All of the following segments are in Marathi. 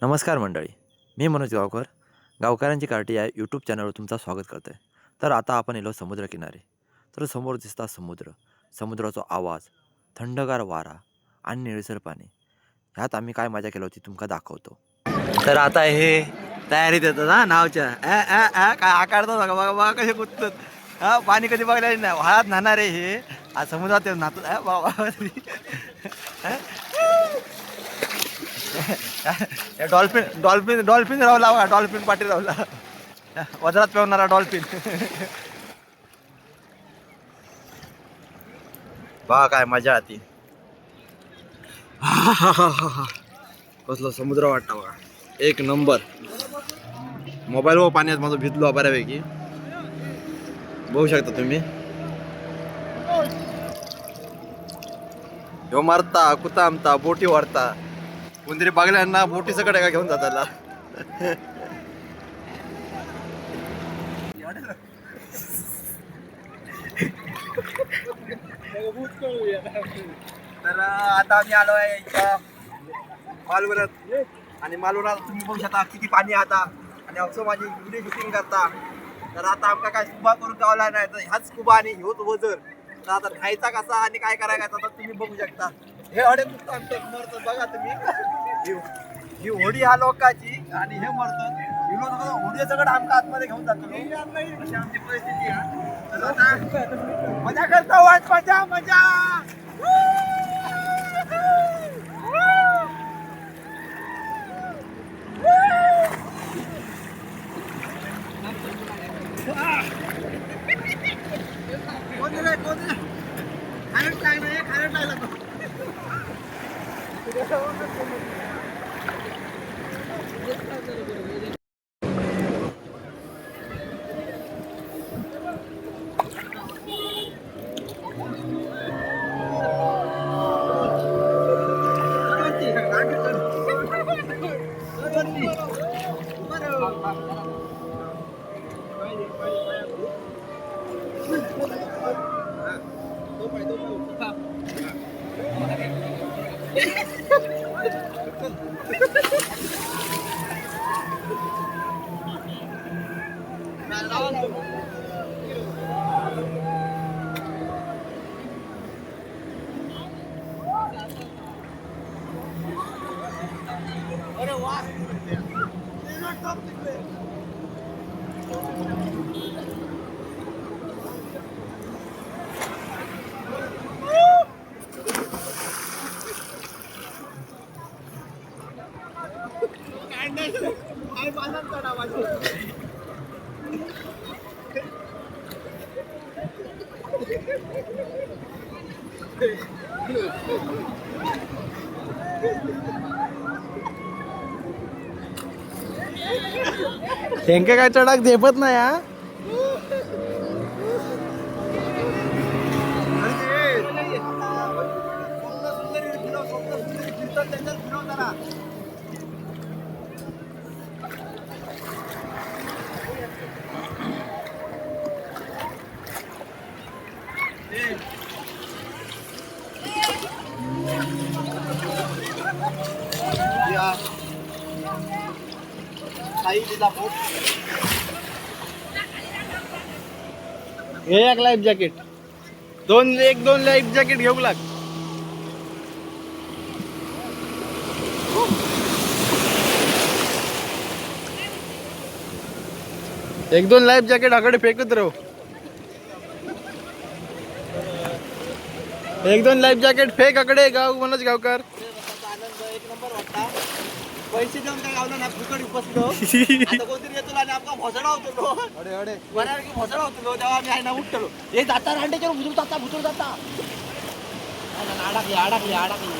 नमस्कार मंडळी, मी मनोज गावकर. गावकऱ्यांची कार्टी या यूट्यूब चॅनलवर तुमचं स्वागत करतो आहे. तर आता आपण येलो समुद्रकिनारी. तर समोर दिसता समुद्र, समुद्राचा आवाज, थंडगार वारा आणि निळसर पाणी. ह्यात आम्ही काय मजा केली होती तुमका दाखवतो. तर आता हे तयारीत येतात हा नावच्या काय आकारतो बघा बघा बघा कसे कुदतात. हा पाणी कधी बघायला नाही, व्हाळात नाहणार आहे हे. आज समुद्रात नाहतो बाबा. डॉल्फिन डॉल्फिन डॉल्फिन रावला बघा, डॉल्फिन पाठी रावला, वज्रात पेवणारा डॉल्फिन. बघा काय मजा आती. कसलं समुद्र वाटतं बघा, एक नंबर. मोबाईलवर पाण्यात माझं भिजलो बऱ्यापैकी, बघू शकता तुम्ही. ह्यो मारता कुतामता बोटी वारता, कोणतरी बघल्यांना बोटी सकट का घेऊन जाताला. तर आता आम्ही आलो आहे इथं मालवणात. आणि मालवणात तुम्ही बघू शकता किती पाणी आता. आणि असं माझी व्हिडिओ शूटिंग करता. तर आता आमका काय स्कुबा करून गावला नाही, तर ह्याच स्कुबा आणि ह्योच वजर. तर आता खायचा कसा आणि काय करायचा तर तुम्ही बघू शकता. हे अडे नुसतं आमच्या मरत बघा तुम्ही. ही होडी ह्या लोकांची आणि हे मरत होडी सगळं आमका आतमध्ये घेऊन जातो. अशी आमची परिस्थिती आहे. तर आता मजा करता वाट, मजा मजा. त्यांका काय चढाक झेपत नाही हा. हे एक लाईफ जॅकेट, दोन लाईफ जॅकेट घेऊ लाग. एक दोन लाईफ जॅकेट आकडे फेकत राहू. एक दोन लाईफ जॅकेट फेक आकडे गाव मनोज गावकर. एक नंबर वाटता. पैसे देऊन काय गावला ना, फुकट बसलो. आता कोणतरी येतो आणि आमका भोसडा होतो. अडे अडे बऱ्यापैकी भोसडा होतो तेव्हा आम्ही आहे ना उठलो. हे जाता रांडेच्यावर भुजूर जाता. अडकली.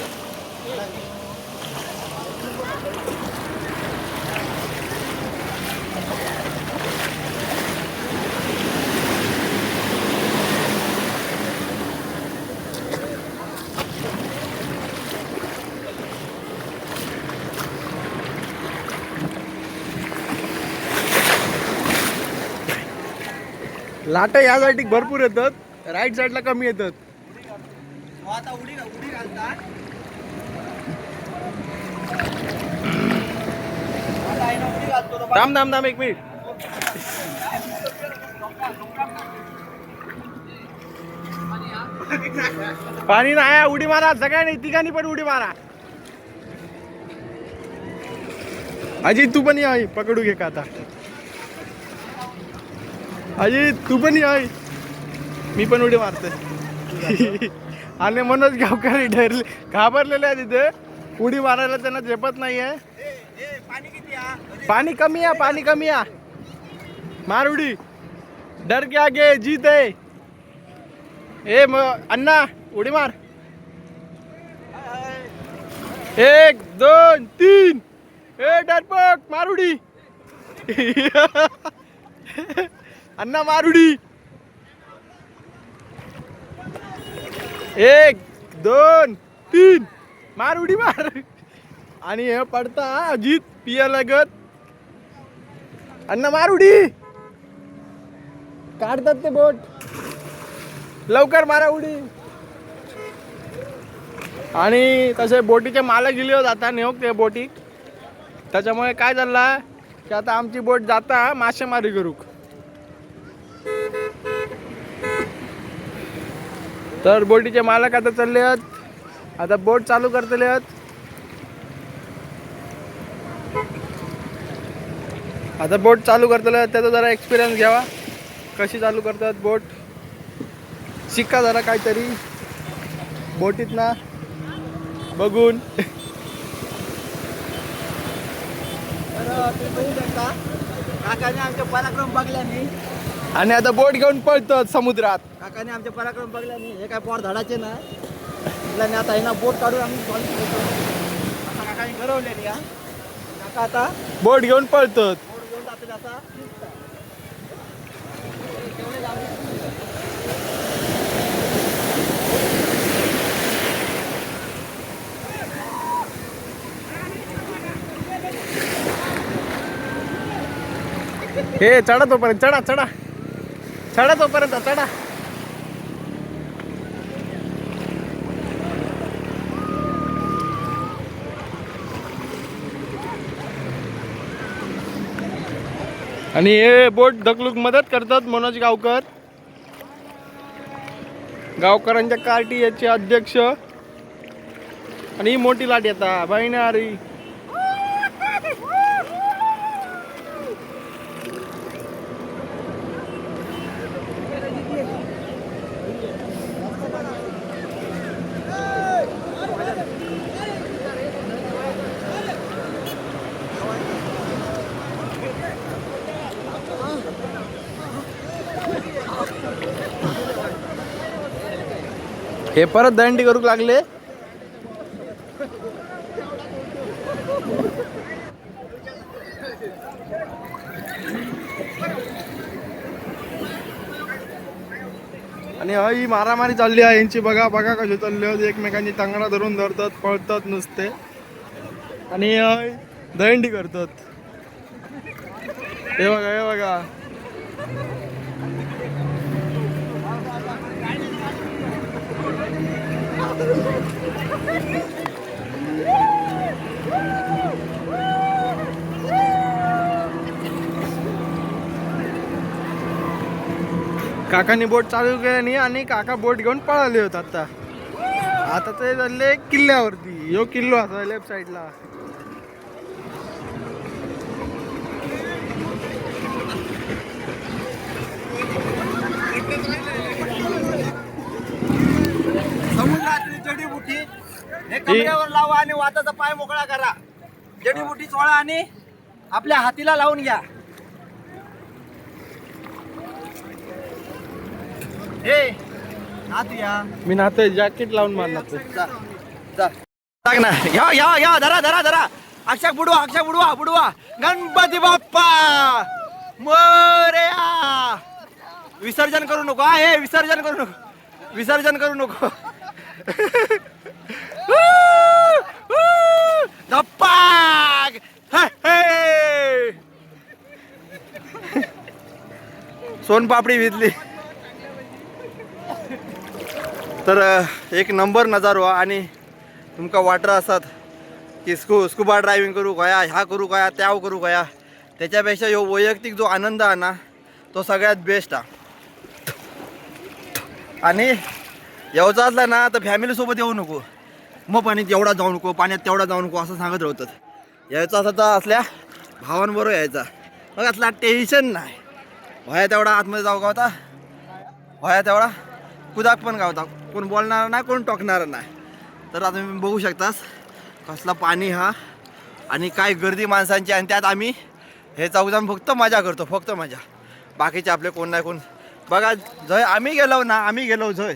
लाटा यासाठी भरपूर येतात, राईट साईडला कमी येतात. आता उडी घालता थांब थांब थांब 1 मिनिट. पाणी नाही, उडी मारा सगळ्यांनी, तिघांनी पण उडी मारा. अजित तू पण ये, पकडू घे का आता. अजित तू पण ये, मी पण उडी मारते. आणि मनोज गावकरी डरले, घाबरलेले आहे तिथे. उडी मारायला त्यांना झेपत नाहीये. पाणी कमी आहे, पाणी कमी आहे. मार उडी, डर के आगे जीत है. ए अण्णा उडी मार. 1 2 3. ए डरपक मार उडी. अण्णा मार उडी. 1 2 3 मार उडी मार. आणि हे पडता अजित पिया लगत. अण्णा मार उडी. काढतात ते बोट, लवकर मारा उडी. आणि तसे बोटीचे मालक गेले जाता नेऊ ते बोटी. त्याच्यामुळे काय झालं की आता आमची बोट जाता मासेमारी करूक. तर बोटीचे मालक आता चालले आहेत, आता बोट चालू करतले आहेत. आता बोट चालू करतले आहेत, त्याचा जरा एक्सपिरियन्स घ्यावा कशी चालू करतात बोट. शिका जरा काहीतरी बोटीत ना बघून. काकाने आमचे पराक्रम बघल्याने आणि आता बोट घेऊन पळतात समुद्रात. काकाने आमचे पराक्रम बघल्याने हे काय पोर धडाचे ना. आता हे ना बोट काढून आम्ही आता काकाने घरवलेली. काका आता बोट घेऊन पळतात. बोट घेऊन जाते आता. हे चढा तोपर्यंत, चढा चढा चढा तोपर्यंत चढा. आणि हे बोट ढकलूक मदत करतात मनोज गावकर, गावकरांच्या कार्टी याचे अध्यक्ष. आणि ही मोठी लाट येता बहिणारी. हे परत दंडी करूक लागले. आणि ही मारामारी चालली आहे यांची. बघा बघा कशी चालली होती, एकमेकांची टांगडा धरून धरतात, पळतात नुसते आणि दंडी करतात. हे बघा हे बघा. काकांनी बोट चालू केली आणि काका बोट घेऊन पळाले होते. आता ते चालले किल्ल्यावरती. यो किल्लो असा लेफ्ट साईडला. समुद्रातली जडीबुटी हे कमरेवर लावा आणि वाताचा पाय मोकळा करा. जडीबुटी चोळा आणि आपल्या हातीला लावून घ्या. हे नातूया मी नाते जॅकेट लावून मारणार. टाक ना. या या या धरा धरा धरा. अक्षक बुडवा, अक्षक बुडवा बुडवा. गणपती बाप्पा मोरया. विसर्जन करू नको. हे विसर्जन करू नको, विसर्जन करू नको. धप्पाक. सोनपापडी विजली. तर एक नंबर नजारो. आणि तुमका वाटर असतात की स्कुबा ड्रायव्हिंग करू गया, ह्या करू गया, त्या करू गया, त्याच्यापेक्षा ह्यो वैयक्तिक जो आनंद आहे ना तो सगळ्यात बेस्ट आहे. आणि यावचा असला ना तर फॅमिलीसोबत येऊ नको, मग पाण्यात एवढा जाऊ नको, पाण्यात तेवढा जाऊ नको असं सांगत राहतात. यायचं असं तर असल्या भावांबरोबर यायचा, मग असला टेन्शन नाही. व्हाया तेवढा आतमध्ये जाऊ गावता, व्हाया तेवढा कुदाक पण गावता, कोण बोलणार नाही, कोण टोकणार नाही. तर आता तुम्ही बघू शकतास कसला पाणी हा, आणि काय गर्दी माणसांची. आणि त्यात आम्ही हे चौजण फक्त मजा करतो, फक्त मजा. बाकीचे आपले कोण नाही कोण. बघा जय आम्ही गेलो ना, आम्ही गेलो जय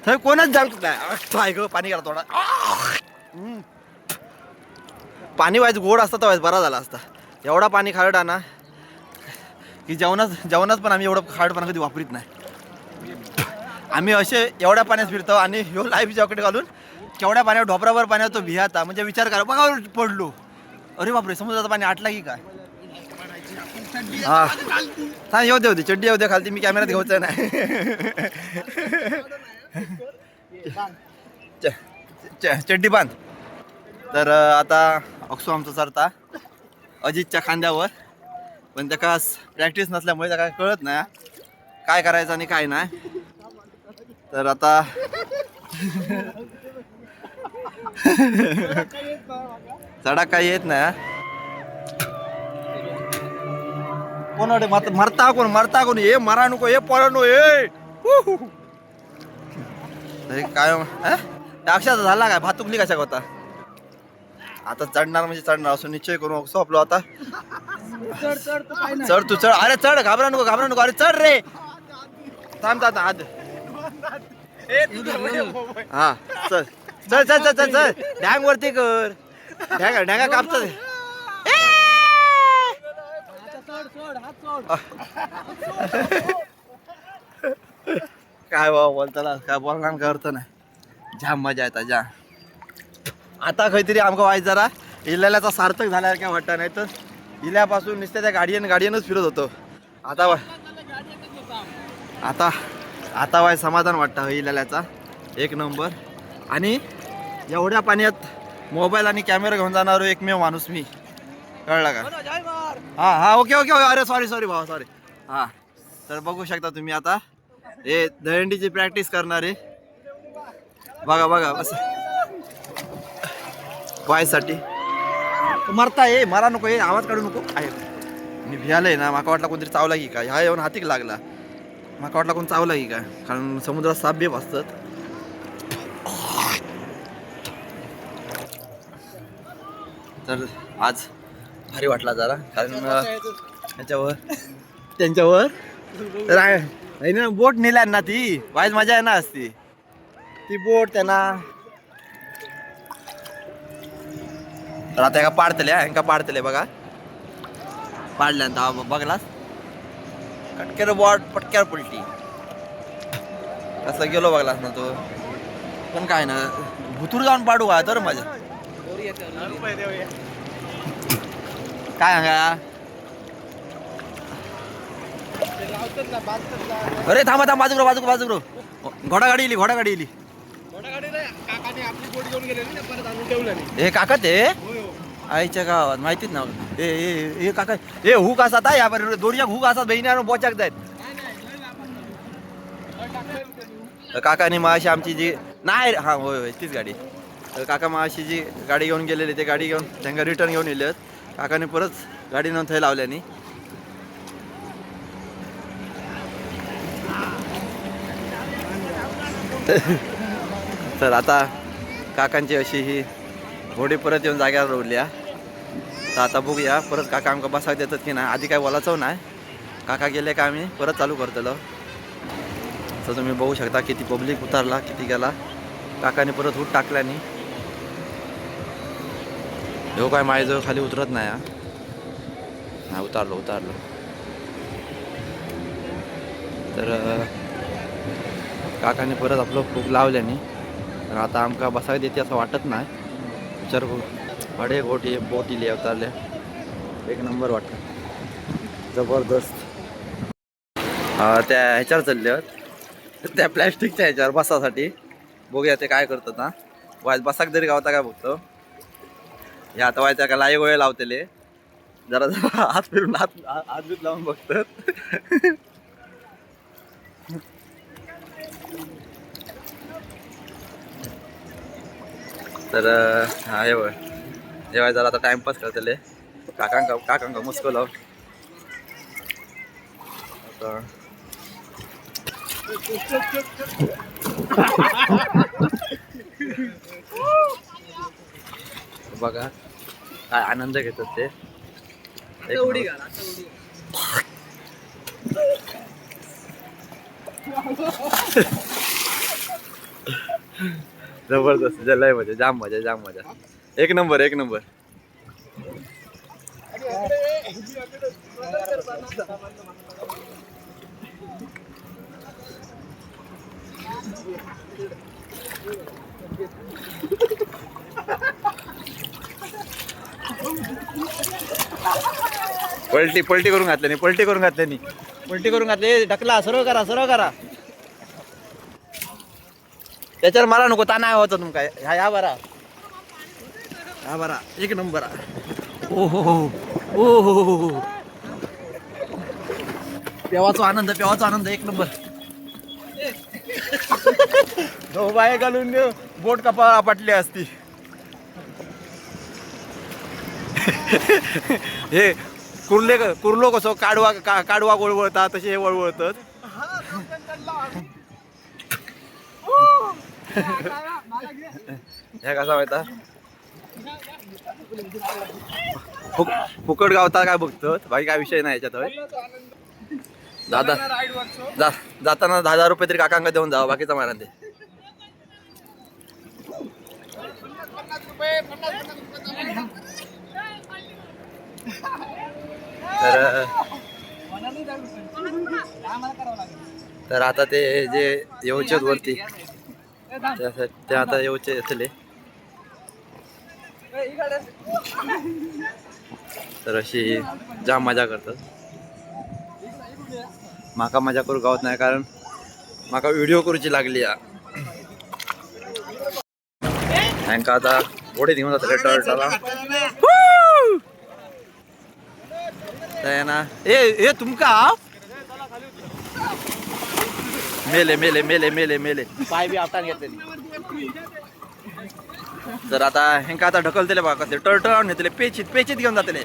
थंय कोणच जाणत नाही. ऐक पाणी गेला थोडा, पाणी व्हायचं गोड असतं तर बरा झाला असता. एवढा पाणी खारडा ना की जेवणात पण आम्ही एवढं खारडपणा कधी वापरीत नाही. आम्ही असे एवढ्या पाण्यात फिरतो आणि ह्यो लाईफ जॉकेट घालून केवढ्या पाण्यावर ढोपरावर पाण्यात तो भियाता. म्हणजे विचार करा, बघा पडलो, अरे बापरे समुद्राचा पाणी आटला की काय. हा येऊ दे होते चड्डी येऊ दे खालती, मी कॅमेऱ्यात घ्यायचं नाही. चड्डी बांध. तर आता अक्षो आमचा चढता अजितच्या खांद्यावर, पण त्याका प्रॅक्टिस नसल्यामुळे त्याला कळत नाही काय करायचं आणि काय नाही. तर आता चढा काही येत नाही. कोण मरता कोण हे मरा नको, हे पळ नको, हे काय अक्षाचा झाला काय भातुकली कशा होता. आता चढणार म्हणजे चढणार असं निश्चय करू आपलो. आता चढ तू चढ, अरे चढ, घाबरा नको, अरे चढ रे, थांब आद. हा चल चल चल चल चल चल, डॅंग वरती कर, ढॅंगा कापत. काय बाबा बोलताना काय बोलणार का अर्थ नाही. जाम मजा येतात जा. आता काहीतरी आमका वाईट जरा इल्याचा सार्थक झाला काय वाटतं, नाही तर इल्यापासून नुसत्या त्या गाडीनच फिरत होतो. आता वाय समाधान वाटतं इल्याचा एक नंबर. आणि एवढ्या पाण्यात मोबाईल आणि कॅमेरा घेऊन जाणारो एकमेव माणूस मी, कळला का. हा ओके अरे सॉरी भाऊ सॉरी. हा तर बघू शकता तुम्ही आता हे दहीहंडीची प्रॅक्टिस करणारे. बघा बस वायसाठी मरता ये, मारा नको, हे आवाज काढू नको. आहे मी भियालंय ना, माका वाटला कोणतरी चावला की काय, हा येऊन हातीक लागला, माका वाटला कोण चावला की काय, कारण समुद्रात साप बेप असतात. तर आज भारी वाटला जरा, कारण त्यांच्यावर ना बोट नेल्या ना, ती वाईज मजा आहे ना असती ती बोट त्यांना. तर आता ह्यांका पाडतले बघा, पाडल्यानंतर बघलास कटकेर बॉट पटक्यावर पलटी कसं गेलो बघलास ना तो. पण काय ना भुतूर जाऊन पाडू का तर मजा काय सांगा. अरे थांबा बाजू घोडागाडी इली. हे काका ते आईच्या गावात माहितीच ना. हे काका हे हुक असतात या दोरीच्या हुक असतात, बहिणी बोचाक जायत. काकाने माशी आमची जी नाही, हा होय तीच गाडी. तर काका माशी जी गाडी घेऊन गेलेली ते गाडी घेऊन त्यांना रिटर्न घेऊन येले. काकाने परत गाडी नेऊन थंय लावल्यानी. तर आता काकांची अशी ही घोडी परत येऊन जाग्यावर रोवल्या. तर आता बघूया परत काका आमका बसाक देतात की नाही. आधी काय बोलायचं नाही, काका गेले का आम्ही परत चालू करतलो. तर तुम्ही बघू शकता किती पब्लिक उतरला, किती गेला. काकाने परत हूट टाकल्यानी हो काय माझ्याजवळ खाली उतरत नाही. हा उतारलो. तर काकाने परत आपलं खूप लावल्यानी. तर आता आमका बसायला देते असं वाटत नाही. विचार करू अडे गोटी बोट इले उतरल्या, एक नंबर वाटत जबरदस्त. त्या ह्याच्यावर चालले आहेत, त्या प्लॅस्टिकच्या ह्याच्यावर बसासाठी. बघूया ते काय करतात ना. वाय बसाक तरी गावता काय बघतो. हे आता वाय त्या लाईव्ह वेळ लावतेले. जरा जरा हात फिरून हात बीत लावून बघतात. तर हा हे बघ जेव्हा जरा आता टाइमपास करतले काकांका मुस्को लाव आता बघा काय आनंद घेतात ते. जबरदस्त लय मजा, जाम मजा. एक नंबर. पलटी करून घातले. ढकला, सरळ करा. त्याच्यावर मला नको ताना होता तुमका. ह्या बरा एक नंबर. ओ पेवाचा आनंद एक नंबर. बाय घालून बोट कपाळा आपटली असती. हे कुर्लो कसं काडवा वळवळतात तसे हे वळवळतात. ह्या कसा माहिता फुकट गावता काय बघतो बाकी काय विषय नाही याच्यात. जाताना 10,000 रुपये तरी काकांका देऊन जावं बाकीचा मारा ते. तर आता ते जे येऊचे वरती ते आता येऊचे येतले. तर अशी जाम मजा करतात. माका मजा करू गावत नाही कारण माका व्हिडिओ करूची लागली. हँका आता घोडे घेऊन जातले टर्टला ना. ए तुमका मेले पाय बी आपटान घेतले. तर आता हेंका आता ढकलतले बघा कसले टर्टळ नेतले पेचित घेऊन जातले.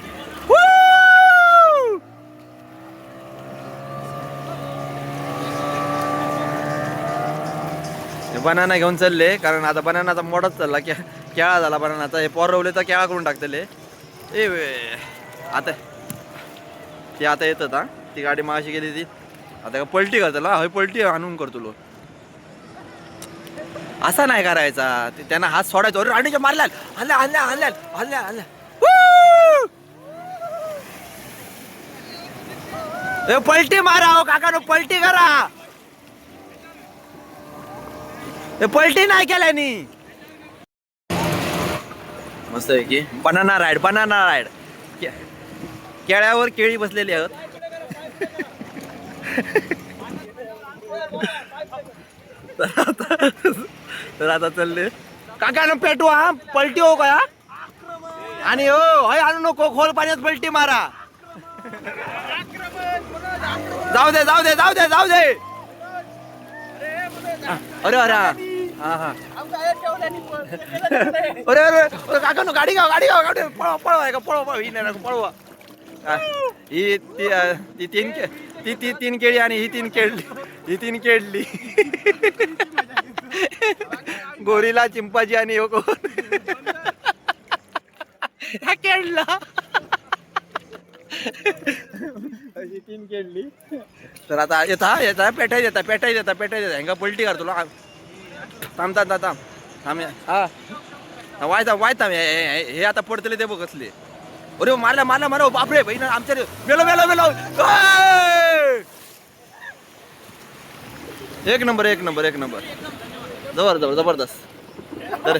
बनाना घेऊन चालले कारण आता बनानाचा मोडच चालला केळा झाला बनानाचा. हे पोरवले तर केळा करून टाकतले. आता ती आता येतात हा ती गाडी मागाशी गेली ती आता पलटी करतला. हय पलटी आणून करतो. असा नाही करायचा. त्यांना हात सोडायचा. अरे राणीच्या मारल्या हल्ल्या. पलटी मारा हो काका पलटी करा. पलटी नाही केल्यानी. मस्त आहे की बनाना राईड केळ्यावर केळी बसलेली आहेत. तर आता चालले काका पेटवा पलटी हो का आणि हय आणू नको खोल पाण्यात पलटी मारा. जाऊ दे अरे हा अरे काका नो गाडी पळवा ही नाही पळवा. ही तीन केळी आणि ही तीन केळली. गोरीला चिंपाजी आणि ह्या केळला अशी 3 केळली. तर आता येता पेटाय देता हेंगा पलटी कर तुला. थांब हा वायता हे आता पडतले ते बघ कसले. अरे मारला बापरे बहीण आमच्या मेलो. एक नंबर जबरदस्त. तर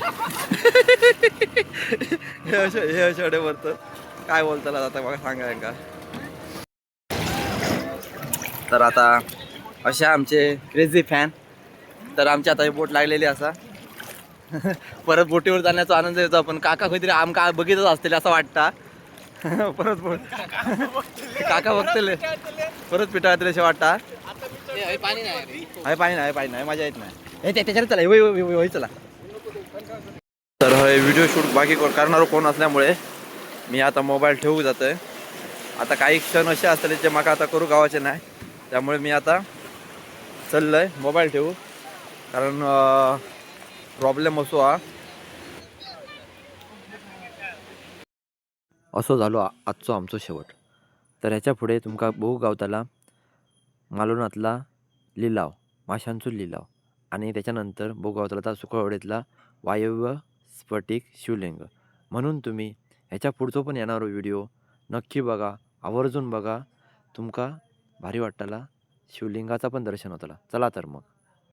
हे अशा वरत काय बोलताला आता बघा सांगा का. तर आता असे आमचे क्रेझी फॅन. तर आमची आता बोट लागलेली असा परत बोटीवर जाण्याचा आनंद येतो. पण काका काहीतरी आमका बघितच असतील असं वाटतं. परत बोट काका बघतले परत पिटाळतले असे वाटता. पाणी नाही आहे पाणी नाही मजा येत नाही. हे त्याच्यात चला होई चला. तर हे व्हिडिओ शूट बाकी करणार कोण असल्यामुळे मी आता मोबाईल ठेवू जातोय. आता काही क्षण असे असतले जे माका आता करू गावाचे नाही, त्यामुळे मी आता चाललोय मोबाईल ठेवू. कारण प्रॉब्लेम असो हा. असो झालो आजचो आमचो शेवट. तर ह्याच्या पुढे तुमका बघू गावताला मालवणातला लिलाव, माशांचो लिलाव, आणि त्याच्यानंतर बघू गावताला सुकळवडीतला वायव्य स्फटिक शिवलिंग. म्हणून तुम्ही ह्याच्या पुढचो पण येणारो व्हिडिओ नक्की बघा, आवर्जून बघा. तुमका भारी वाटताला, शिवलिंगाचा पण दर्शन होताला. चला तर मग.